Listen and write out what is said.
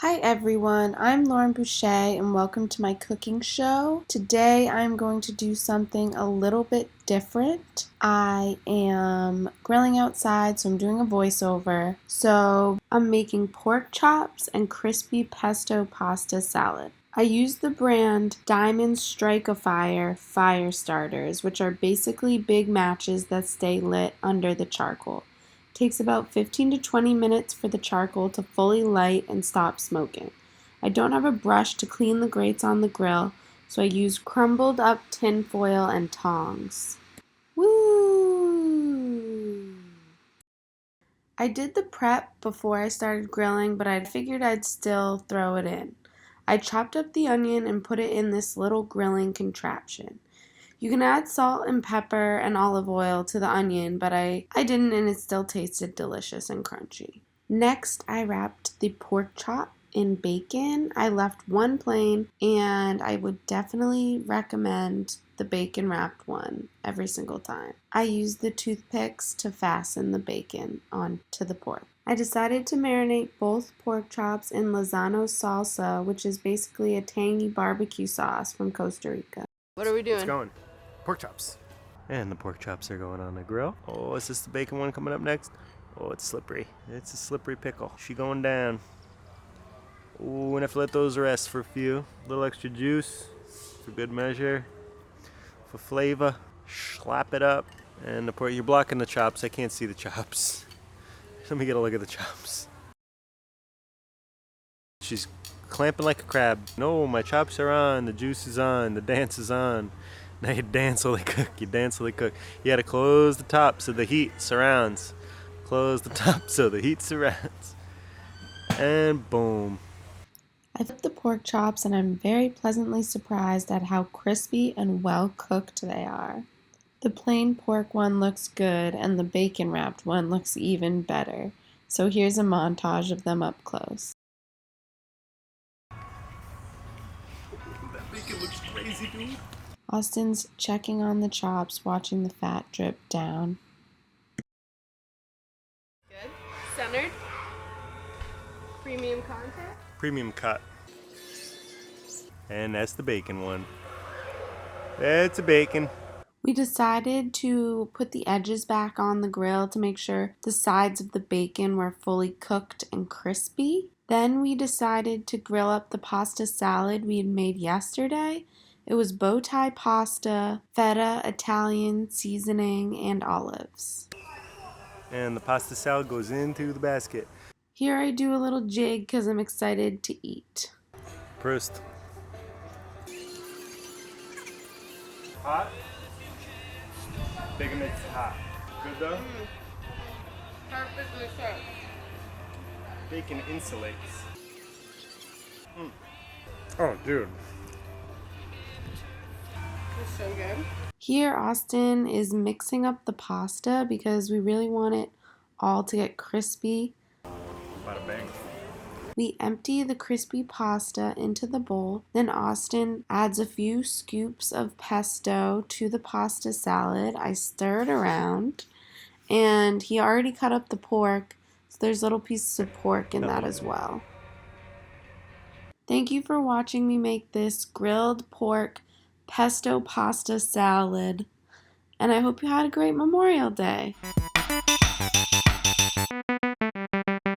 Hi everyone, I'm Lauren Boucher and welcome to my cooking show. Today I'm going to do something a little bit different. I am grilling outside, so I'm doing a voiceover. So I'm making pork chops and crispy pesto pasta salad. I use the brand Diamond Strike-A-Fire fire starters, which are basically big matches that stay lit under the charcoal. Takes about 15 to 20 minutes for the charcoal to fully light and stop smoking. I don't have a brush to clean the grates on the grill, so I use crumbled up tin foil and tongs. Woo! I did the prep before I started grilling, but I figured I'd still throw it in. I chopped up the onion and put it in this little grilling contraption. You can add salt and pepper and olive oil to the onion, but I didn't, and it still tasted delicious and crunchy. Next, I wrapped the pork chop in bacon. I left one plain, and I would definitely recommend the bacon wrapped one every single time. I used the toothpicks to fasten the bacon onto the pork. I decided to marinate both pork chops in Lozano salsa, which is basically a tangy barbecue sauce from Costa Rica. What are we doing? It's going. Pork chops. And the pork chops are going on the grill. Oh, is this the bacon one coming up next? Oh, it's slippery. It's a slippery pickle. She going down. Ooh, and I have to let those rest for a few. A little extra juice for good measure. For flavor. Slap it up. And the pork, you're blocking the chops. I can't see the chops. Let me get a look at the chops. She's clamping like a crab. No, my chops are on. The juice is on. The dance is on. Now you dance while they cook. You dance while they cook. You gotta close the top so the heat surrounds. Close the top so the heat surrounds. And boom. I flipped the pork chops and I'm very pleasantly surprised at how crispy and well cooked they are. The plain pork one looks good and the bacon wrapped one looks even better. So here's a montage of them up close. That bacon looks crazy, dude. Austin's checking on the chops, watching the fat drip down. Good. Centered. Premium content. Premium cut. And that's the bacon one. That's a bacon. We decided to put the edges back on the grill to make sure the sides of the bacon were fully cooked and crispy. Then we decided to grill up the pasta salad we had made yesterday. It was bow tie pasta, feta, Italian seasoning, and olives. And the pasta salad goes into the basket. Here I do a little jig because I'm excited to eat. Prost. Hot? Bacon makes it hot. Good though? Perfectly served. Bacon insulates. Oh, dude. It's so good. Here Austin is mixing up the pasta because we really want it all to get crispy. Bada bang. We empty the crispy pasta into the bowl. Then Austin adds a few scoops of pesto to the pasta salad. I stir it around. And he already cut up the pork, so there's little pieces of pork in that as well. Thank you for watching me make this grilled pork pesto pasta salad. And I hope you had a great Memorial Day.